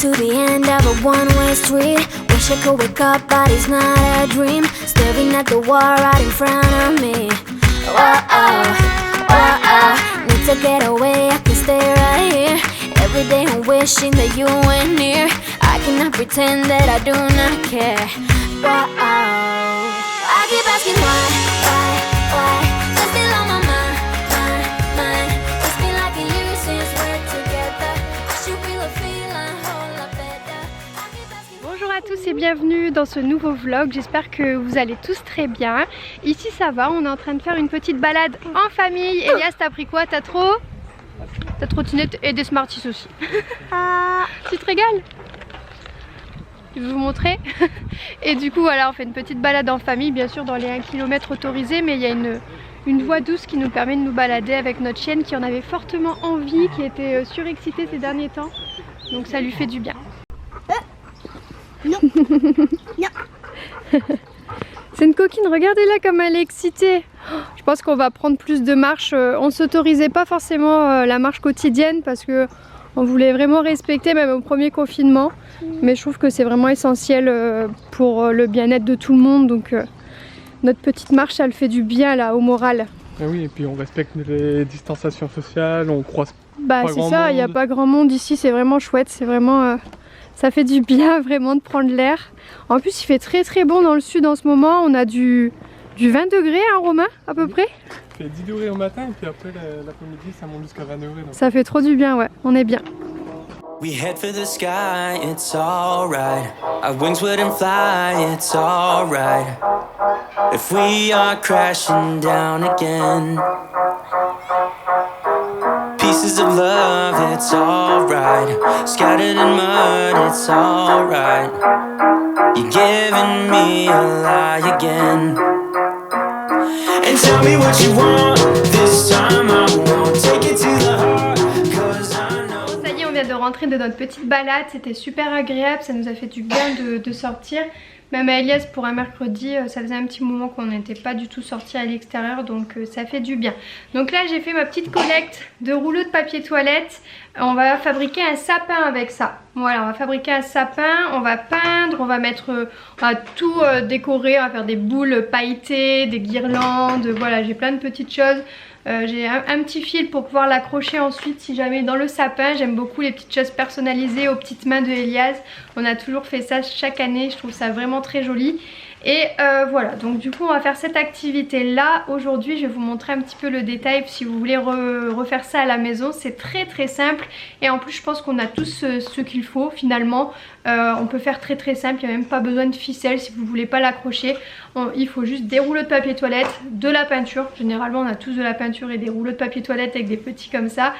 to the end of a one-way street. Wish I could wake up, but it's not a dream. Staring at the wall right in front of me. Whoa, whoa, need to get away, I can stay right here. Every day I'm wishing that you were near. I cannot pretend that I do not care. Whoa, I keep asking why? You're still on my mind. It's been like a year since we're together. I should feel a feeling whole lot better. I keep asking. Bonjour à tous et bienvenue dans ce nouveau vlog, j'espère que vous allez tous très bien. Ici ça va, on est en train de faire une petite balade en famille. Elias, t'as pris quoi? T'as trottinette et des Smarties aussi. Tu te régales? Je vais vous montrer. Et du coup voilà, on fait une petite balade en famille, bien sûr dans les 1 km autorisés, mais il y a une voie douce qui nous permet de nous balader avec notre chienne qui en avait fortement envie, qui était surexcitée ces derniers temps. Donc ça lui fait du bien. Non. C'est une coquine, regardez-la comme elle est excitée. Je pense qu'on va prendre plus de marches. On ne s'autorisait pas forcément la marche quotidienne parce que on voulait vraiment respecter même au premier confinement. Mais je trouve que c'est vraiment essentiel pour le bien-être de tout le monde. Donc notre petite marche, elle fait du bien là au moral. Et oui, et puis on respecte les distanciations sociales, on croise Bah pas c'est grand ça, monde. il n'y a pas grand monde ici, c'est vraiment chouette, c'est vraiment... ça fait du bien vraiment de prendre l'air. En plus il fait très très bon dans le sud en ce moment, on a du 20 degrés hein Romain à peu près. Il fait 10 degrés au matin et puis après l'après-midi ça monte jusqu'à 20 degrés. Donc. Ça fait trop du bien, ouais, on est bien. We head for the sky, it's alright. Our wings wouldn't fly, it's alright. If we are crashing down again. Pieces of love, it's alright. Scattered in mud, it's alright. You're giving me a lie again. And tell me what you want. This time I won't take it to the heart. Cause I know. Ça y est, on vient de rentrer de notre petite balade, c'était super agréable, ça nous a fait du bien de sortir. Même à Elias pour un mercredi, ça faisait un petit moment qu'on n'était pas du tout sorti à l'extérieur, donc ça fait du bien. Donc là j'ai fait ma petite collecte de rouleaux de papier toilette. On va fabriquer un sapin avec ça. Voilà, on va fabriquer un sapin, on va peindre, on va tout décorer, on va faire des boules pailletées, des guirlandes, voilà, j'ai plein de petites choses. J'ai un petit fil pour pouvoir l'accrocher ensuite si jamais dans le sapin. J'aime beaucoup les petites choses personnalisées aux petites mains de Elias. On a toujours fait ça chaque année, je trouve ça vraiment très joli. Et voilà, donc du coup on va faire cette activité là. Aujourd'hui je vais vous montrer un petit peu le détail si vous voulez refaire ça à la maison. C'est très très simple et en plus je pense qu'on a tous ce qu'il faut finalement. On peut faire très très simple, il n'y a même pas besoin de ficelle si vous ne voulez pas l'accrocher. Il faut juste des rouleaux de papier toilette, de la peinture. Généralement on a tous de la peinture et des rouleaux de papier toilette avec des petits comme ça.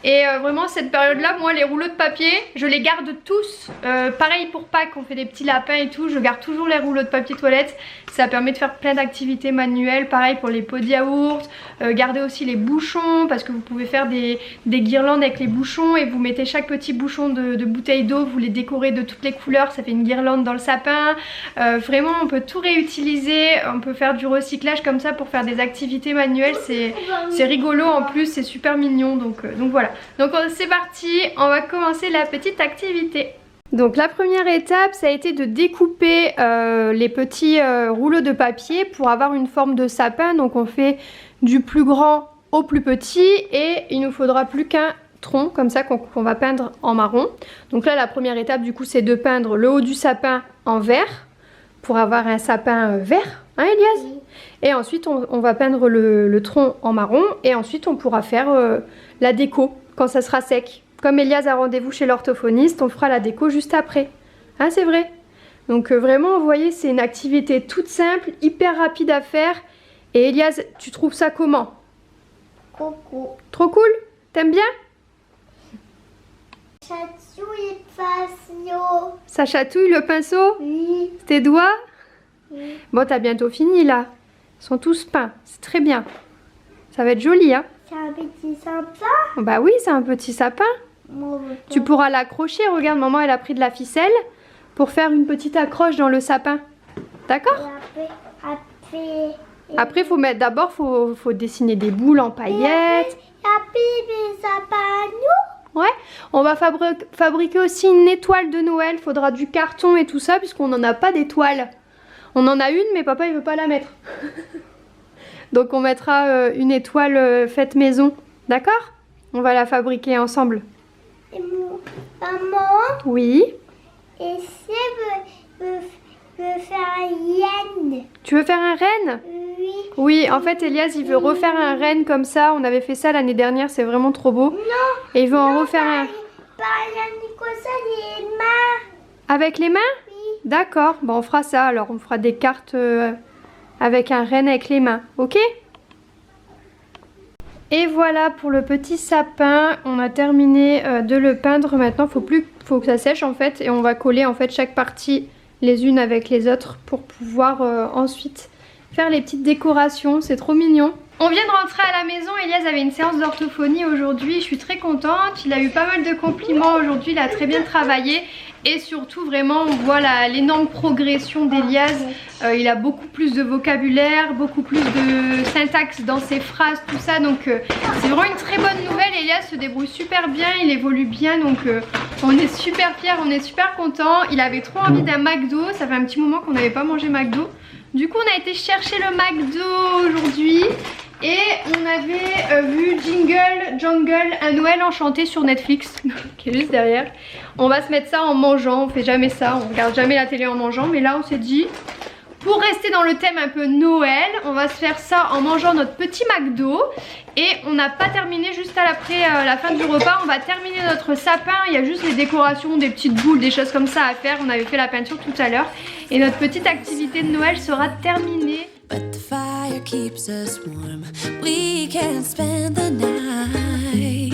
Et vraiment cette période là, moi les rouleaux de papier je les garde tous. Pareil pour Pâques, on fait des petits lapins et tout, je garde toujours les rouleaux de papier toilette. Ça permet de faire plein d'activités manuelles. Pareil pour les pots de yaourt. Gardez aussi les bouchons parce que vous pouvez faire des guirlandes avec les bouchons et vous mettez chaque petit bouchon de bouteille d'eau, vous les décorez de toutes les couleurs, ça fait une guirlande dans le sapin. Vraiment on peut tout réutiliser, on peut faire du recyclage comme ça pour faire des activités manuelles. C'est rigolo en plus, c'est super mignon, donc voilà. Donc c'est parti, on va commencer la petite activité. Donc la première étape ça a été de découper les petits rouleaux de papier pour avoir une forme de sapin. Donc on fait du plus grand au plus petit et il nous faudra plus qu'un tronc comme ça qu'on va peindre en marron. Donc là la première étape du coup c'est de peindre le haut du sapin en vert pour avoir un sapin vert, hein Elias? Oui. Et ensuite on va peindre le tronc en marron et ensuite on pourra faire la déco quand ça sera sec. Comme Elias a rendez-vous chez l'orthophoniste, on fera la déco juste après. Hein, c'est vrai? Donc vraiment, vous voyez, c'est une activité toute simple, hyper rapide à faire. Et Elias, tu trouves ça comment? Coucou. Trop cool? T'aimes bien? Chatouille le pinceau. Ça chatouille le pinceau? Oui. Tes doigts? Oui. Bon, t'as bientôt fini là. Ils sont tous peints, c'est très bien. Ça va être joli, hein? C'est un petit sapin. Bah oui, c'est un petit sapin. Tu pourras l'accrocher, regarde, maman elle a pris de la ficelle pour faire une petite accroche dans le sapin. D'accord? Après faut mettre, d'abord faut dessiner des boules en paillettes. Et après des sapins à nous. Ouais. On va fabriquer aussi une étoile de Noël. Faudra du carton et tout ça puisqu'on n'en a pas d'étoile. On en a une mais papa il veut pas la mettre. Donc on mettra une étoile faite maison. D'accord? On va la fabriquer ensemble. Et maman, Oui. et si je veux faire un yen? Tu veux faire un renne? Oui. Oui, en fait Elias il veut refaire un renne comme ça. On avait fait ça l'année dernière, c'est vraiment trop beau. Non. Et il veut en refaire un. Pas comme ça, les mains. Avec les mains? Oui. D'accord, bon on fera ça alors. On fera des cartes avec un renne avec les mains, ok? Et voilà pour le petit sapin, on a terminé de le peindre. Maintenant faut que ça sèche en fait et on va coller en fait chaque partie les unes avec les autres pour pouvoir ensuite faire les petites décorations. C'est trop mignon. On vient de rentrer à la maison, Elias avait une séance d'orthophonie aujourd'hui, je suis très contente, il a eu pas mal de compliments aujourd'hui, il a très bien travaillé et surtout vraiment on voit l'énorme progression d'Elias, il a beaucoup plus de vocabulaire, beaucoup plus de syntaxe dans ses phrases, tout ça, donc c'est vraiment une très bonne nouvelle. Elias se débrouille super bien, il évolue bien, donc on est super fiers, on est super contents. Il avait trop envie d'un McDo, ça fait un petit moment qu'on n'avait pas mangé McDo, du coup on a été chercher le McDo aujourd'hui. Et on avait vu Jungle, un Noël enchanté sur Netflix, qui est juste derrière. On va se mettre ça en mangeant, on fait jamais ça, on regarde jamais la télé en mangeant. Mais là on s'est dit, pour rester dans le thème un peu Noël, on va se faire ça en mangeant notre petit McDo. Et on n'a pas terminé, juste après la fin du repas, on va terminer notre sapin. Il y a juste les décorations, des petites boules, des choses comme ça à faire. On avait fait la peinture tout à l'heure. Et notre petite activité de Noël sera terminée. But the fire keeps us warm. We can spend the night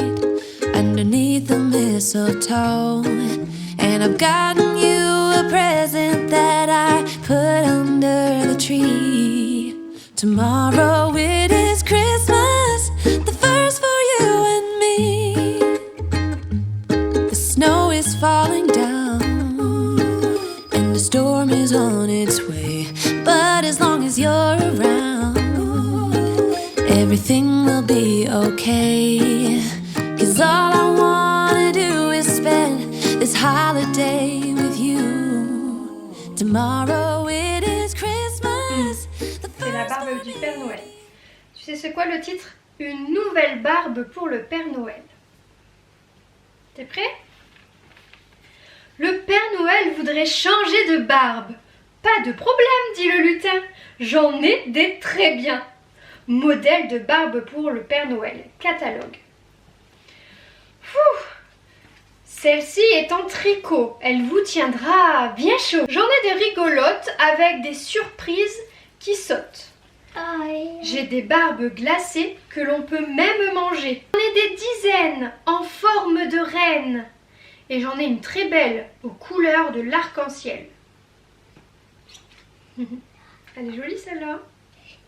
underneath the mistletoe. And I've gotten you a present that I put under the tree. Tomorrow it is Christmas, the first for you and me. The snow is falling down and the storm is on its way. But as long as you're around, everything will be okay. 'Cause all I wanna do is spend this holiday with you. Tomorrow it is Christmas. C'est la barbe du Père Noël. Tu sais c'est quoi le titre? Une nouvelle barbe pour le Père Noël. T'es prêt? Le Père Noël voudrait changer de barbe. Pas de problème, dit le lutin. J'en ai des très bien. Modèle de barbe pour le Père Noël. Catalogue. Celle-ci est en tricot. Elle vous tiendra bien chaud. J'en ai des rigolotes avec des surprises qui sautent. J'ai des barbes glacées que l'on peut même manger. J'en ai des dizaines en forme de reine. Et j'en ai une très belle aux couleurs de l'arc-en-ciel. Elle est jolie celle-là.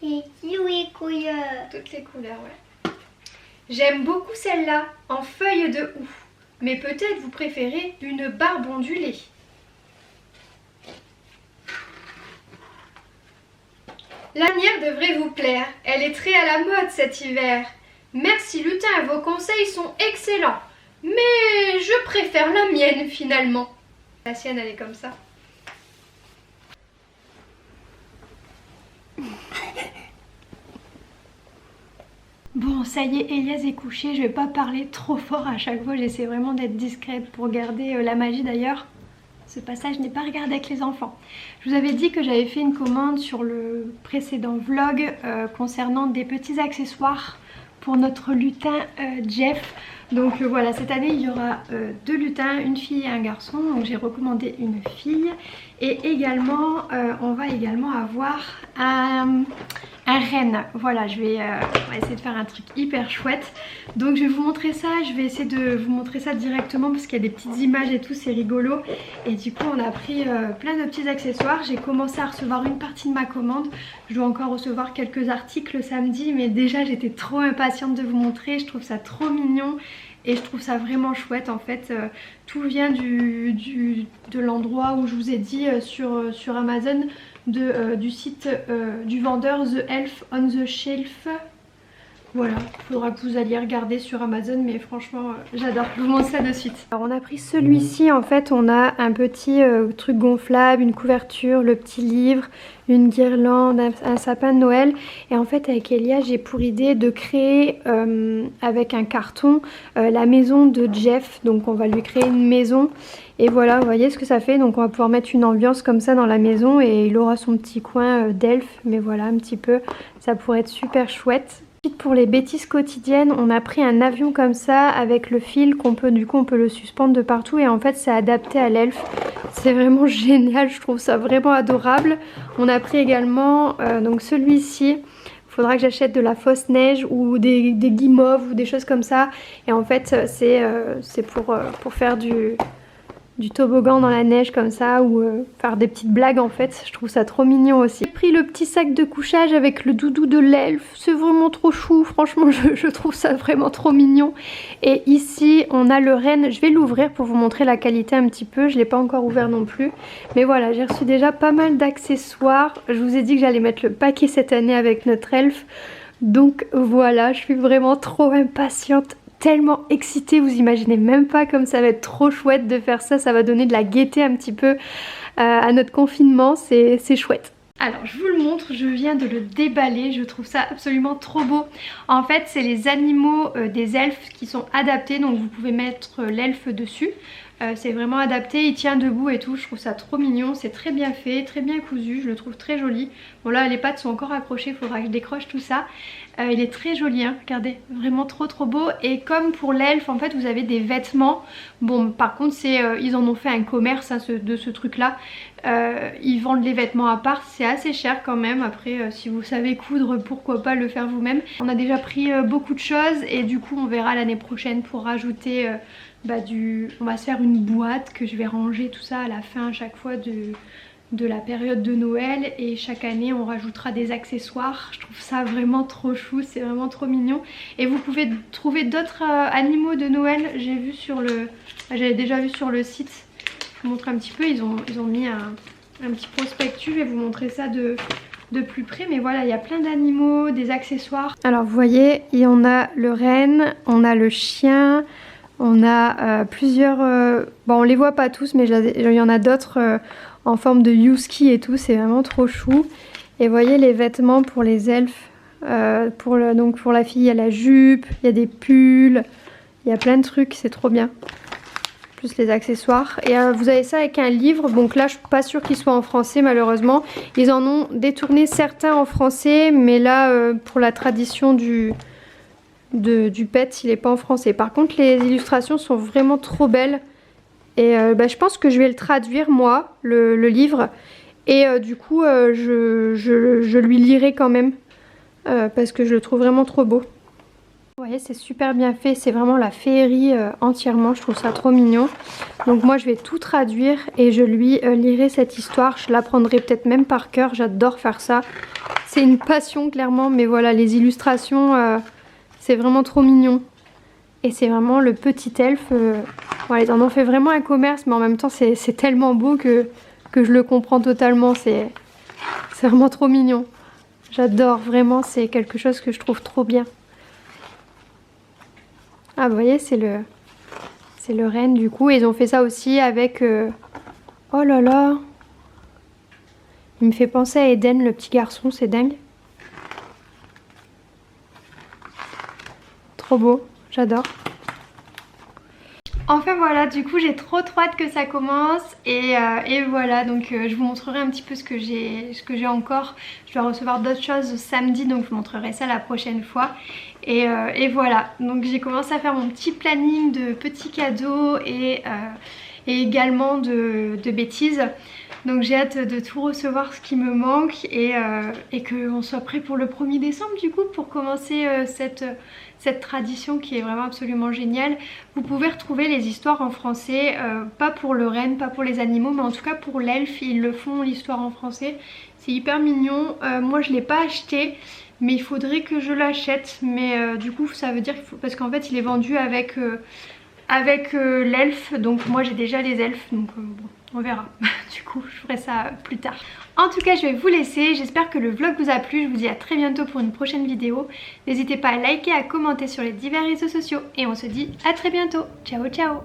Et tous les couleurs. Toutes les couleurs, ouais. J'aime beaucoup celle-là, en feuilles de houx. Mais peut-être vous préférez une barbe ondulée. La lanière devrait vous plaire. Elle est très à la mode cet hiver. Merci lutin, vos conseils sont excellents. Mais je préfère la mienne finalement. La sienne, elle est comme ça. Bon, ça y est, Elias est couché, je vais pas parler trop fort à chaque fois, j'essaie vraiment d'être discrète pour garder la magie d'ailleurs. Ce passage n'est pas regardé avec les enfants. Je vous avais dit que j'avais fait une commande sur le précédent vlog concernant des petits accessoires pour notre lutin Jeff. Donc voilà, cette année il y aura 2 lutins, une fille et un garçon. Donc j'ai recommandé une fille. Et également, on va également avoir un renne. Voilà, on va essayer de faire un truc hyper chouette. Donc je vais vous montrer ça. Je vais essayer de vous montrer ça directement parce qu'il y a des petites images et tout, c'est rigolo. Et du coup on a pris plein de petits accessoires. J'ai commencé à recevoir une partie de ma commande. Je dois encore recevoir quelques articles samedi. Mais déjà j'étais trop impatiente de vous montrer. Je trouve ça trop mignon. Et je trouve ça vraiment chouette en fait. Tout vient de l'endroit où je vous ai dit sur Amazon, du site du vendeur The Elf on the Shelf. Voilà, il faudra que vous alliez regarder sur Amazon, mais franchement j'adore, je vous montre ça de suite. Alors on a pris celui-ci, en fait on a un petit truc gonflable, une couverture, le petit livre, une guirlande, un sapin de Noël. Et en fait avec Elia j'ai pour idée de créer avec un carton la maison de Jeff. Donc on va lui créer une maison. Et voilà, vous voyez ce que ça fait. Donc on va pouvoir mettre une ambiance comme ça dans la maison et il aura son petit coin d'elfe. Mais voilà, un petit peu, ça pourrait être super chouette. Pour les bêtises quotidiennes, on a pris un avion comme ça avec le fil qu'on peut, du coup on peut le suspendre de partout et en fait c'est adapté à l'elfe. C'est vraiment génial, je trouve ça vraiment adorable. On a pris également donc celui-ci. Il faudra que j'achète de la fausse neige ou des guimauves ou des choses comme ça. Et en fait c'est pour faire du toboggan dans la neige comme ça ou faire des petites blagues en fait. Je trouve ça trop mignon aussi. J'ai pris le petit sac de couchage avec le doudou de l'elfe. C'est vraiment trop chou. Franchement je trouve ça vraiment trop mignon. Et ici on a le renne. Je vais l'ouvrir pour vous montrer la qualité un petit peu. Je ne l'ai pas encore ouvert non plus. Mais voilà, j'ai reçu déjà pas mal d'accessoires. Je vous ai dit que j'allais mettre le paquet cette année avec notre elfe. Donc voilà, je suis vraiment trop impatiente. Tellement excitée, vous imaginez même pas comme ça va être trop chouette de faire ça, ça va donner de la gaieté un petit peu à notre confinement, c'est chouette. Alors je vous le montre, je viens de le déballer, je trouve ça absolument trop beau. En fait c'est les animaux des elfes qui sont adaptés, donc vous pouvez mettre l'elfe dessus. C'est vraiment adapté, il tient debout et tout, je trouve ça trop mignon, c'est très bien fait, très bien cousu, je le trouve très joli. Bon là les pattes sont encore accrochées, il faudra que je décroche tout ça. Il est très joli, hein, regardez, vraiment trop beau. Et comme pour l'elfe, en fait vous avez des vêtements. Bon par contre ils en ont fait un commerce hein, de ce truc là. Ils vendent les vêtements à part, c'est assez cher quand même. Après si vous savez coudre, pourquoi pas le faire vous-même. On a déjà pris beaucoup de choses et du coup on verra l'année prochaine pour rajouter on va se faire une boîte que je vais ranger tout ça à la fin à chaque fois de la période de Noël et chaque année on rajoutera des accessoires. Je trouve ça vraiment trop chou, c'est vraiment trop mignon. Et vous pouvez trouver d'autres animaux de Noël, j'avais déjà vu sur le site. Je vous montre un petit peu, ils ont mis un petit prospectus, je vais vous montrer ça de plus près. Mais voilà, il y a plein d'animaux, des accessoires. Alors vous voyez, on a le renne, on a le chien. On a plusieurs, bon on les voit pas tous mais il y en a d'autres en forme de Yuski et tout, c'est vraiment trop chou. Et vous voyez les vêtements pour les elfes, donc pour la fille il y a la jupe, il y a des pulls, il y a plein de trucs, c'est trop bien. Plus les accessoires. Et vous avez ça avec un livre, donc là je suis pas sûre qu'il soit en français malheureusement. Ils en ont détourné certains en français mais là pour la tradition du pet il n'est pas en français. Par contre les illustrations sont vraiment trop belles et je pense que je vais le traduire moi le livre et du coup je lui lirai quand même parce que je le trouve vraiment trop beau. Vous voyez c'est super bien fait, c'est vraiment la féerie entièrement, je trouve ça trop mignon. Donc moi je vais tout traduire et je lui lirai cette histoire, je l'apprendrai peut-être même par cœur, j'adore faire ça. C'est une passion clairement mais voilà les illustrations c'est vraiment trop mignon. Et c'est vraiment le petit elfe. Voilà, ils en ont fait vraiment un commerce, mais en même temps c'est tellement beau que je le comprends totalement. C'est vraiment trop mignon. J'adore, vraiment, c'est quelque chose que je trouve trop bien. Ah, vous voyez, c'est le renne du coup. Et ils ont fait ça aussi avec... Oh là là! Il me fait penser à Eden, le petit garçon, c'est dingue. Trop beau, j'adore. Enfin voilà, du coup j'ai trop hâte que ça commence et voilà, donc je vous montrerai un petit peu ce que j'ai encore. Je dois recevoir d'autres choses samedi, donc je vous montrerai ça la prochaine fois. Et voilà, donc j'ai commencé à faire mon petit planning de petits cadeaux et également de bêtises. Donc j'ai hâte de tout recevoir ce qui me manque et qu'on soit prêt pour le 1er décembre du coup pour commencer cette tradition qui est vraiment absolument géniale. Vous pouvez retrouver les histoires en français, pas pour le renne, pas pour les animaux, mais en tout cas pour l'elfe, ils le font l'histoire en français. C'est hyper mignon, moi je ne l'ai pas acheté, mais il faudrait que je l'achète, mais du coup ça veut dire qu'il faut, parce qu'en fait il est vendu avec l'elfe, donc moi j'ai déjà les elfes, donc bon. on verra. Du coup je ferai ça plus tard. En tout cas je vais vous laisser, j'espère que le vlog vous a plu, je vous dis à très bientôt pour une prochaine vidéo. N'hésitez pas à liker, à commenter sur les divers réseaux sociaux et on se dit à très bientôt. Ciao ciao.